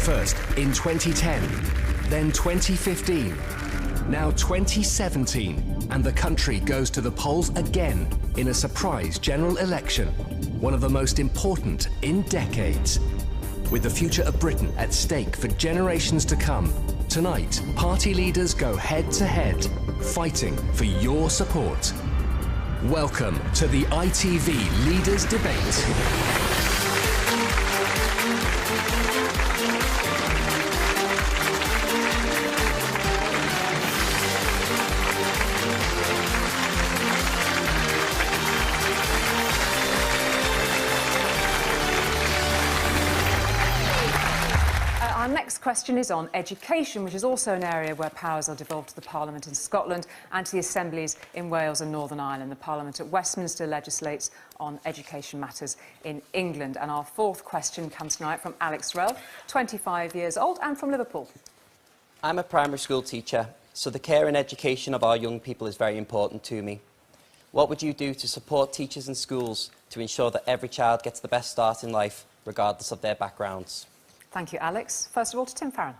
First in 2010, then 2015, now 2017, and the country goes to the polls again in a surprise general election, one of the most important in decades. With the future of Britain at stake for generations to come, tonight, party leaders go head-to-head, fighting for your support. Welcome to the ITV Leaders' Debate. Our next question is on education, which is also an area where powers are devolved to the Parliament in Scotland and to the assemblies in Wales and Northern Ireland. The Parliament at Westminster legislates on education matters in England. And our fourth question comes tonight from Alex Rell, 25 years old and from Liverpool. I'm a primary school teacher, so the care and education of our young people is very important to me. What would you do to support teachers and schools to ensure that every child gets the best start in life, regardless of their backgrounds? Thank you, Alex. First of all, to Tim Farron.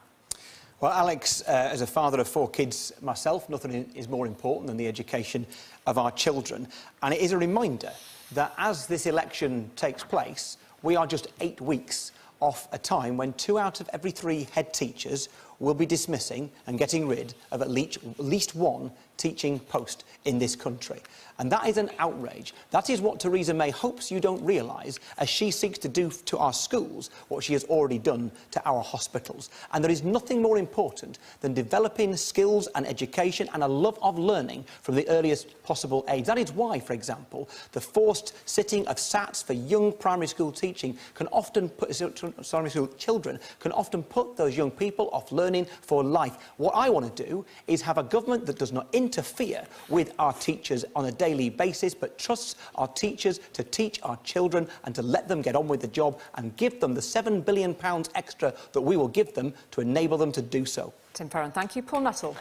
Well, Alex, as a father of 4 kids myself, nothing is more important than the education of our children. And it is a reminder that as this election takes place, we are just 8 weeks off a time when 2 out of every 3 head teachers will be dismissing and getting rid of at least one teaching post in this country. And that is an outrage. That is what Theresa May hopes you don't realise as she seeks to do to our schools what she has already done to our hospitals. And there is nothing more important than developing skills and education and a love of learning from the earliest possible age. That is why, for example, the forced sitting of SATs for young primary school teaching can often put primary school children can often put those young people off learning for life. What I want to do is have a government that does not interfere with our teachers on a daily basis, but trusts our teachers to teach our children and to let them get on with the job and give them the £7 billion extra that we will give them to enable them to do so. Tim Farron, thank you. Paul Nuttall.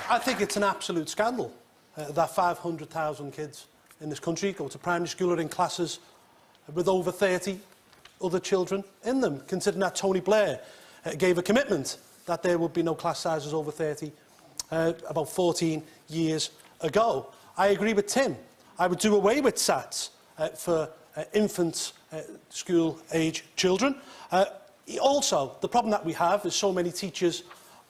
I think it's an absolute scandal that 500,000 kids in this country go to primary school or in classes with over 30 other children in them, considering that Tony Blair gave a commitment that there would be no class sizes over 30 about 14 years ago. I agree with Tim. I would do away with SATs for infant school-age children. Also, the problem that we have is so many teachers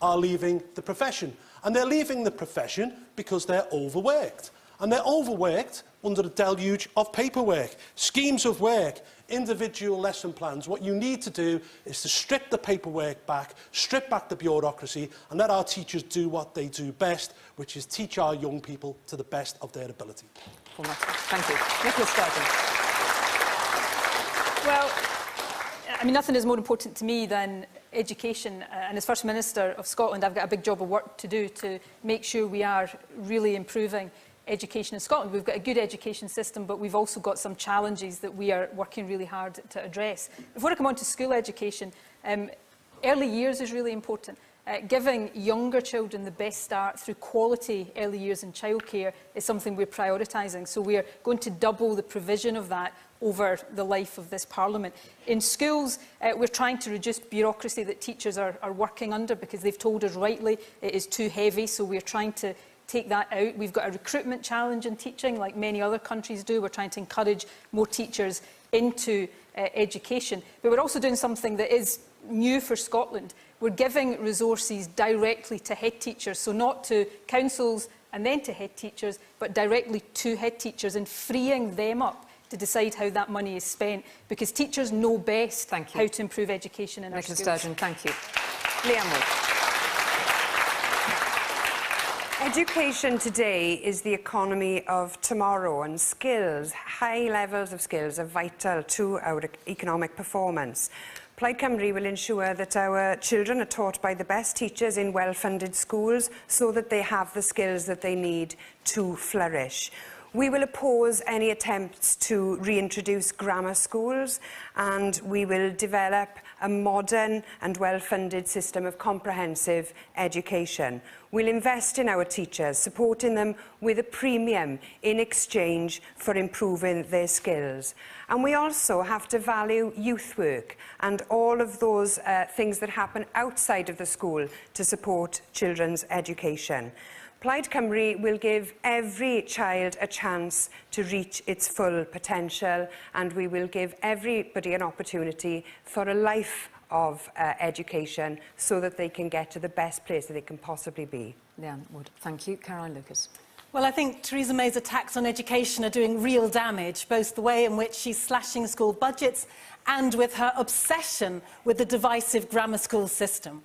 are leaving the profession. And they're leaving the profession because they're overworked. And they're overworked under the deluge of paperwork, schemes of work, individual lesson plans. What you need to do is to strip the paperwork back, strip back the bureaucracy, and let our teachers do what they do best, which is teach our young people to the best of their ability. Thank you. Nicola Sturgeon. Well, I mean, nothing is more important to me than education. And as First Minister of Scotland, I've got a big job of work to do to make sure we are really improving education in Scotland. We've got a good education system, but we've also got some challenges that we are working really hard to address. Before I come on to school education, early years is really important. Giving younger children the best start through quality early years in childcare is something we're prioritising. So we're going to double the provision of that over the life of this Parliament. In schools, we're trying to reduce bureaucracy that teachers are working under because they've told us rightly it is too heavy, so we're trying to take that out. We've got a recruitment challenge in teaching, like many other countries do. We're trying to encourage more teachers into education. But we're also doing something that is new for Scotland. We're giving resources directly to head teachers, so not to councils and then to head teachers, but directly to head teachers and freeing them up to decide how that money is spent, because teachers know best how to improve education in our schools. Nicola Sturgeon, thank you. Leanne Wood. Education today is the economy of tomorrow, and skills, high levels of skills, are vital to our economic performance. Plaid Cymru will ensure that our children are taught by the best teachers in well-funded schools so that they have the skills that they need to flourish. We will oppose any attempts to reintroduce grammar schools, and we will develop a modern and well-funded system of comprehensive education. We'll invest in our teachers, supporting them with a premium in exchange for improving their skills. And we also have to value youth work and all of those things that happen outside of the school to support children's education. Plaid Cymru will give every child a chance to reach its full potential, and we will give everybody an opportunity for a life of education so that they can get to the best place that they can possibly be. Leanne Wood, thank you. Caroline Lucas. Well, I think Theresa May's attacks on education are doing real damage, both the way in which she's slashing school budgets and with her obsession with the divisive grammar school system.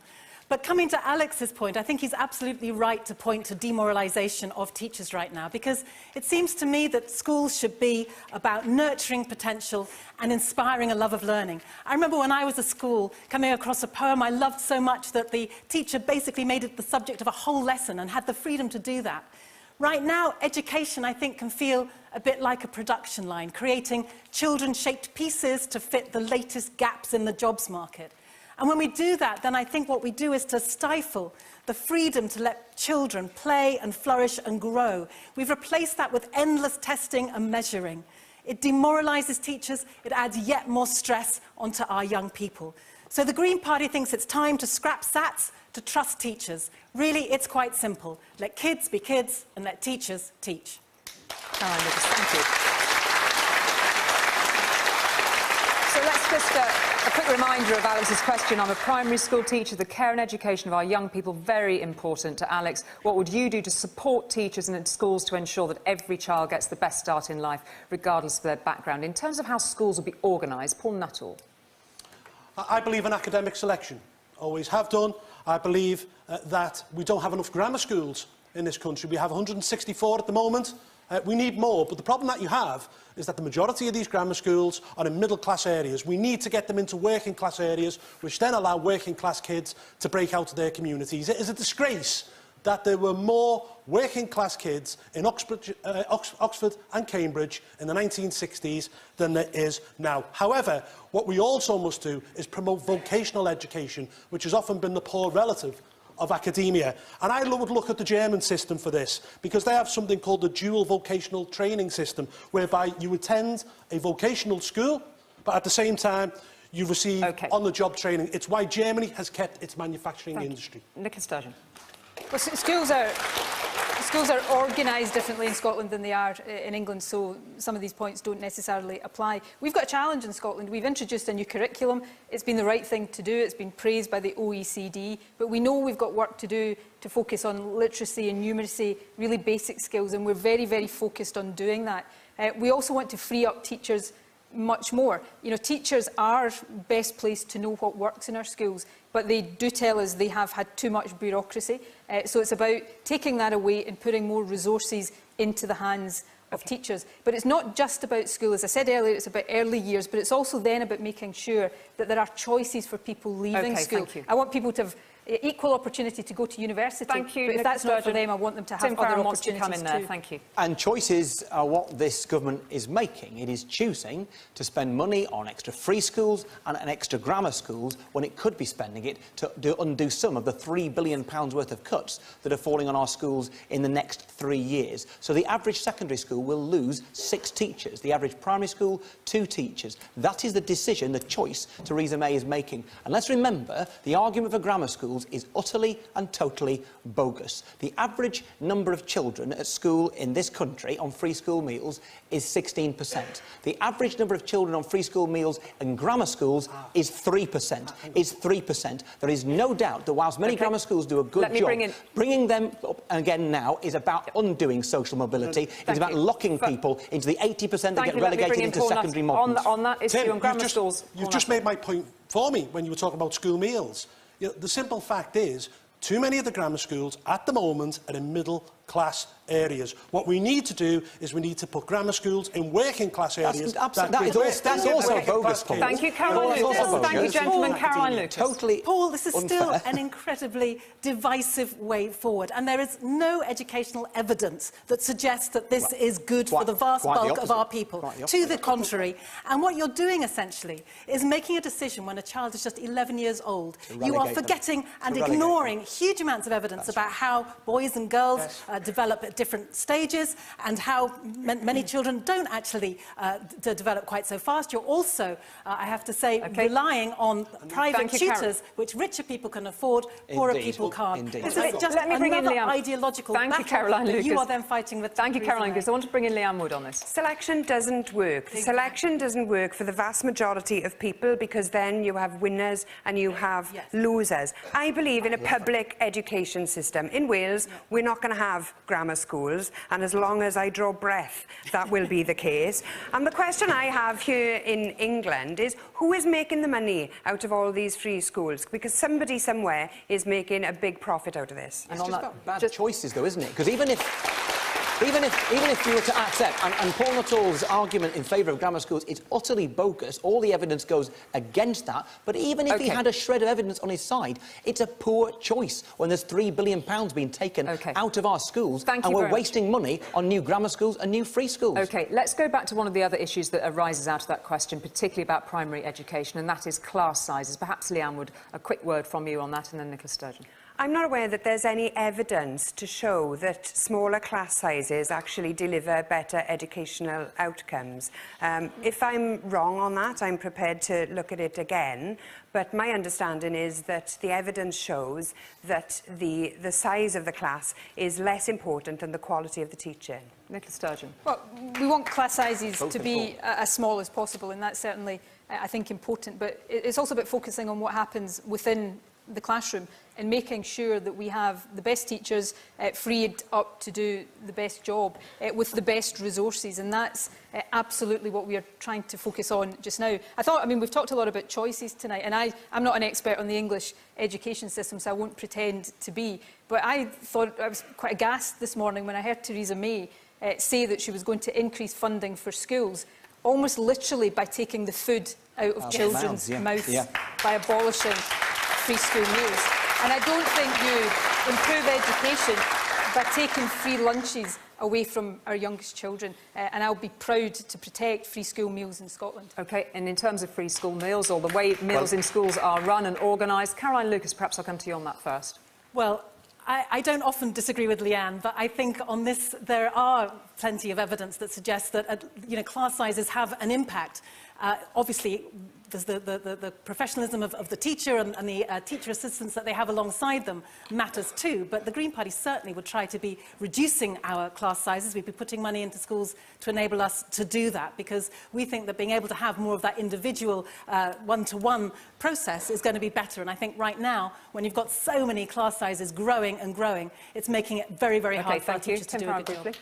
But coming to Alex's point, I think he's absolutely right to point to demoralisation of teachers right now, because it seems to me that schools should be about nurturing potential and inspiring a love of learning. I remember when I was at school, coming across a poem I loved so much that the teacher basically made it the subject of a whole lesson and had the freedom to do that. Right now, education, I think, can feel a bit like a production line, creating children-shaped pieces to fit the latest gaps in the jobs market. And when we do that, then I think what we do is to stifle the freedom to let children play and flourish and grow. We've replaced that with endless testing and measuring. It demoralises teachers, it adds yet more stress onto our young people. So the Green Party thinks it's time to scrap SATs, to trust teachers. Really, it's quite simple. Let kids be kids and let teachers teach. Caroline Lucas, thank you. So let's just a quick reminder of Alex's question. I'm a primary school teacher. The care and education of our young people, very important to Alex. What would you do to support teachers and schools to ensure that every child gets the best start in life, regardless of their background? In terms of how schools will be organised, Paul Nuttall. I believe in academic selection. Always have done. I believe that we don't have enough grammar schools in this country. We have 164 at the moment. We need more, but the problem that you have is that the majority of these grammar schools are in middle-class areas. We need to get them into working-class areas, which then allow working-class kids to break out of their communities. It is a disgrace that there were more working-class kids in Oxford and Cambridge in the 1960s than there is now. However, what we also must do is promote vocational education, which has often been the poor relative of academia. And I would look at the German system for this, because they have something called the dual vocational training system, whereby you attend a vocational school, but at the same time you receive on-the-job training. It's why Germany has kept its manufacturing industry. Nicola Sturgeon. Well, schools are organised differently in Scotland than they are in England, so some of these points don't necessarily apply. We've got a challenge in Scotland. We've introduced a new curriculum. It's been the right thing to do. It's been praised by the OECD, but we know we've got work to do to focus on literacy and numeracy, really basic skills, and we're very, very focused on doing that. We also want to free up teachers much more. You know, teachers are best placed to know what works in our schools, but they do tell us they have had too much bureaucracy. So it's about taking that away and putting more resources into the hands of teachers. But it's not just about school. As I said earlier, it's about early years, but it's also then about making sure that there are choices for people leaving school. I want people to have equal opportunity to go to university. Thank you, but if that's not for them, I want them to have other opportunities too. Thank you. And choices are what this government is making. It is choosing to spend money on extra free schools and extra grammar schools when it could be spending it to undo some of the £3 billion worth of cuts that are falling on our schools in the next 3 years. So the average secondary school will lose 6 teachers. The average primary school, 2 teachers. That is the decision, the choice Theresa May is making. And let's remember, the argument for grammar schools is utterly and totally bogus. The average number of children at school in this country on free school meals is 16%. The average number of children on free school meals in grammar schools is 3%. There is no doubt that whilst many grammar schools do a good job, bringing them up again now is about undoing social mobility. It's about locking people into the 80% that get relegated into secondary models. On that issue on grammar schools, you've just made my point for me when you were talking about school meals. You know, the simple fact is, too many of the grammar schools at the moment are in middle class areas. What we need to do is we need to put grammar schools in working class areas. That's also bogus, Paul. Thank you, Caroline Lucas. Thank you, gentlemen. Caroline Lucas. Totally Paul, this is unfair. still an incredibly divisive way forward, and there is no educational evidence that suggests that this is good for the vast bulk of our people. To the contrary. And what you're doing, essentially, is making a decision when a child is just 11 years old. You are forgetting and ignoring huge amounts of evidence about how boys and girls develop at different stages and how many children don't actually develop quite so fast. You're also, I have to say, relying on private tutors, which richer people can afford, poorer people can't. This is just another ideological battle that you are then fighting with. Thank you, Caroline Lucas. I want to bring in Leanne Wood on this. Selection doesn't work. Selection doesn't work for the vast majority of people, because then you have winners and you have losers. I believe in a public education system. In Wales, we're not going to have grammar schools, and as long as I draw breath, that will be the case. And the question I have here in England is, who is making the money out of all these free schools? Because somebody somewhere is making a big profit out of this. It's just about bad choices, though, isn't it? Because even if you were to accept, and Paul Nuttall's argument in favour of grammar schools is utterly bogus, all the evidence goes against that, but even if he had a shred of evidence on his side, it's a poor choice when there's £3 billion being taken out of our schools and we're wasting money on new grammar schools and new free schools. OK, let's go back to one of the other issues that arises out of that question, particularly about primary education, and that is class sizes. Perhaps, Leanne Wood, a quick word from you on that, and then Nicola Sturgeon. I'm not aware that there's any evidence to show that smaller class sizes actually deliver better educational outcomes. If I'm wrong on that, I'm prepared to look at it again. But my understanding is that the evidence shows that the size of the class is less important than the quality of the teaching. Nicola Sturgeon. Well, we want class sizes to be as small as possible, and that's certainly, I think, important. But it's also about focusing on what happens within the classroom and making sure that we have the best teachers freed up to do the best job with the best resources, and that's absolutely what we are trying to focus on just now. I mean, we've talked a lot about choices tonight, and I'm not an expert on the English education system, so I won't pretend to be, but I thought I was quite aghast this morning when I heard Theresa May say that she was going to increase funding for schools, almost literally by taking the food out of children's mouths, by abolishing free school meals. And I don't think you improve education by taking free lunches away from our youngest children. And I'll be proud to protect free school meals in Scotland. OK, and in terms of free school meals, or the way meals in schools are run and organised, Caroline Lucas, perhaps I'll come to you on that first. Well, I don't often disagree with Leanne, but I think on this there are plenty of evidence that suggests that class sizes have an impact. Obviously, there's the professionalism of the teacher and the teacher assistants that they have alongside them matters too, but the Green Party certainly would try to be reducing our class sizes. We'd be putting money into schools to enable us to do that, because we think that being able to have more of that individual one-to-one process is going to be better. And I think right now, when you've got so many class sizes growing and growing, it's making it very, very hard for our teachers to do a good job.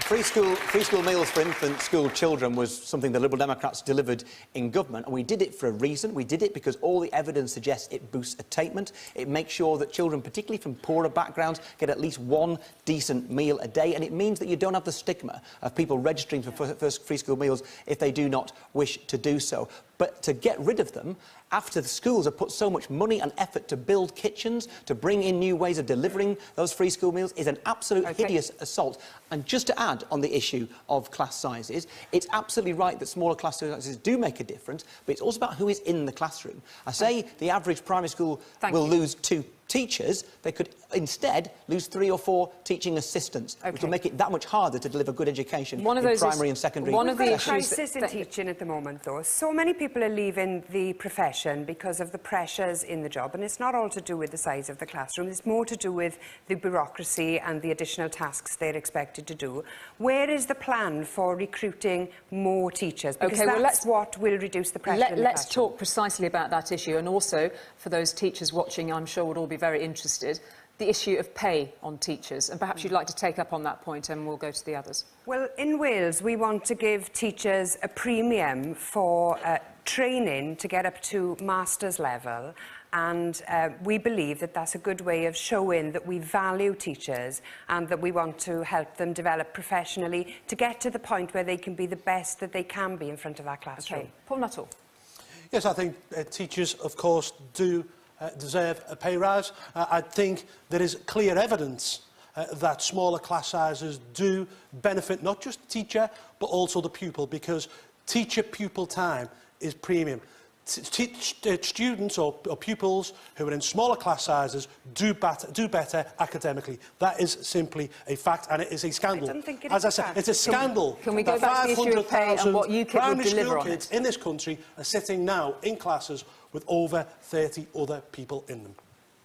Free school meals for infant school children was something the Liberal Democrats delivered in government, and we did it for a reason. We did it because all the evidence suggests it boosts attainment. It makes sure that children, particularly from poorer backgrounds, get at least one decent meal a day, and it means that you don't have the stigma of people registering for first free school meals if they do not wish to do so. But to get rid of them, after the schools have put so much money and effort to build kitchens, to bring in new ways of delivering those free school meals, is an absolute hideous assault. And just to add on the issue of class sizes, it's absolutely right that smaller class sizes do make a difference, but it's also about who is in the classroom. I say the average primary school will lose 2 teachers. They could instead lose 3 or 4 teaching assistants, which will make it that much harder to deliver good education in primary and secondary. One of the crisis in teaching at the moment, though. So many people are leaving the profession because of the pressures in the job, and it's not all to do with the size of the classroom. It's more to do with the bureaucracy and the additional tasks they're expected to do. Where is the plan for recruiting more teachers? Because that's what will reduce the pressure in the classroom. Let's talk precisely about that issue, and also for those teachers watching, I'm sure would all be very interested, the issue of pay on teachers. And perhaps you'd like to take up on that point, and we'll go to the others. Well, in Wales, we want to give teachers a premium for training to get up to master's level, and we believe that that's a good way of showing that we value teachers and that we want to help them develop professionally to get to the point where they can be the best that they can be in front of our classroom. Okay. Paul Nuttall. Yes, I think teachers, of course, do deserve a pay rise. I think there is clear evidence that smaller class sizes do benefit not just the teacher, but also the pupil, because teacher-pupil time is premium. Students or pupils who are in smaller class sizes do better academically. That is simply a fact, and it is a scandal. I don't think it As is I said, it's a scandal. Can we go back to the issue of pay and what UKIP would deliver on it? Kids in this country are sitting now in classes with over 30 other people in them.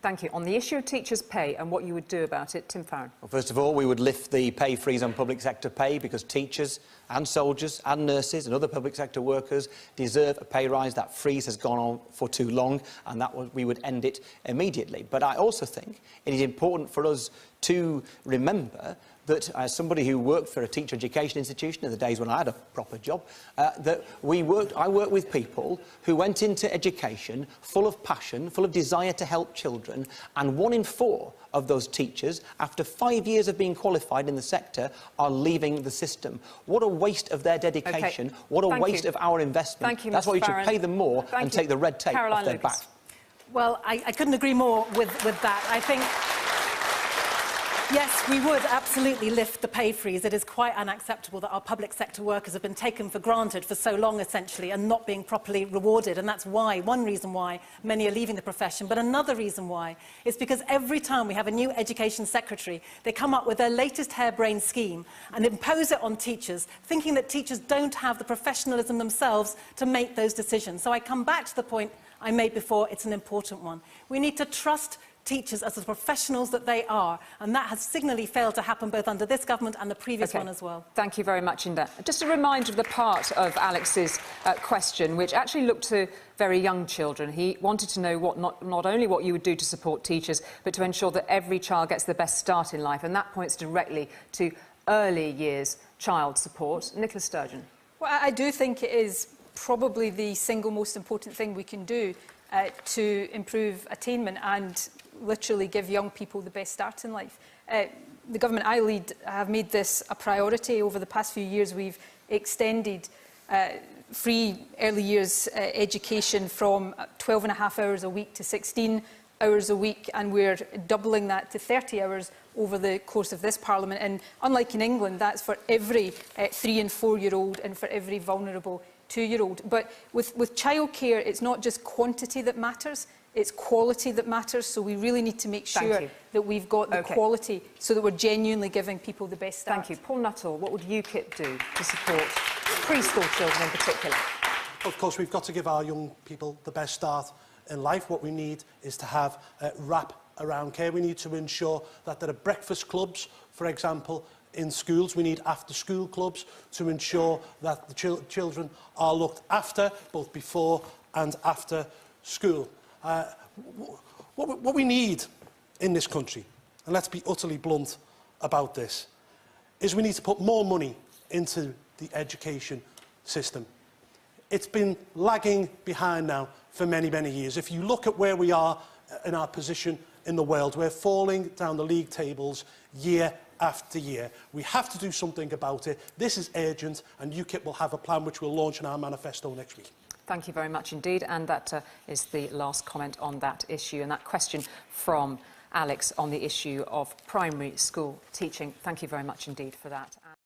Thank you. On the issue of teachers' pay and what you would do about it, Tim Farron. Well, first of all, we would lift the pay freeze on public sector pay, because teachers and soldiers and nurses and other public sector workers deserve a pay rise. That freeze has gone on for too long, and we would end it immediately. But I also think it is important for us to remember that, as somebody who worked for a teacher education institution in the days when I had a proper job, that I worked with people who went into education full of passion, full of desire to help children, and 1 in 4 of those teachers, after 5 years of being qualified in the sector, are leaving the system. What a waste of their dedication, okay. What a waste of our investment. Thank you, That's why we should pay them more and take the red tape off their back. Well, I couldn't agree more with that. I think, yes, we would absolutely lift the pay freeze. It is quite unacceptable that our public sector workers have been taken for granted for so long, essentially, and not being properly rewarded. And that's one reason why many are leaving the profession. But another reason why is because every time we have a new education secretary, they come up with their latest harebrained scheme and impose it on teachers, thinking that teachers don't have the professionalism themselves to make those decisions. So I come back to the point I made before. It's an important one. We need to trust teachers as the professionals that they are, and that has signally failed to happen both under this government and the previous one as well. Thank you very much, Inda. Just a reminder of the part of Alex's question, which actually looked to very young children. He wanted to know not only what you would do to support teachers, but to ensure that every child gets the best start in life, and that points directly to early years child support. Nicola Sturgeon. Well, I do think it is probably the single most important thing we can do to improve attainment and literally give young people the best start in life. The government I lead have made this a priority. Over the past few years, we've extended free early years education from 12.5 hours a week to 16 hours a week, and we're doubling that to 30 hours over the course of this Parliament. And unlike in England, that's for every 3- and 4-year-old and for every vulnerable 2-year-old. But with childcare, it's not just quantity that matters, it's quality that matters. So we really need to make sure that we've got the quality so that we're genuinely giving people the best start. Thank you. Paul Nuttall, what would UKIP do to support preschool children in particular? Of course, we've got to give our young people the best start in life. What we need is to have wrap-around care. We need to ensure that there are breakfast clubs, for example, in schools. We need after-school clubs to ensure that the children are looked after both before and after school. What we need in this country, and let's be utterly blunt about this, is we need to put more money into the education system. It's been lagging behind now for many, many years. If you look at where we are in our position in the world, we're falling down the league tables year after year. We have to do something about it. This is urgent, and UKIP will have a plan which we'll launch in our manifesto next week. Thank you very much indeed, and that is the last comment on that issue and that question from Alex on the issue of primary school teaching. Thank you very much indeed for that.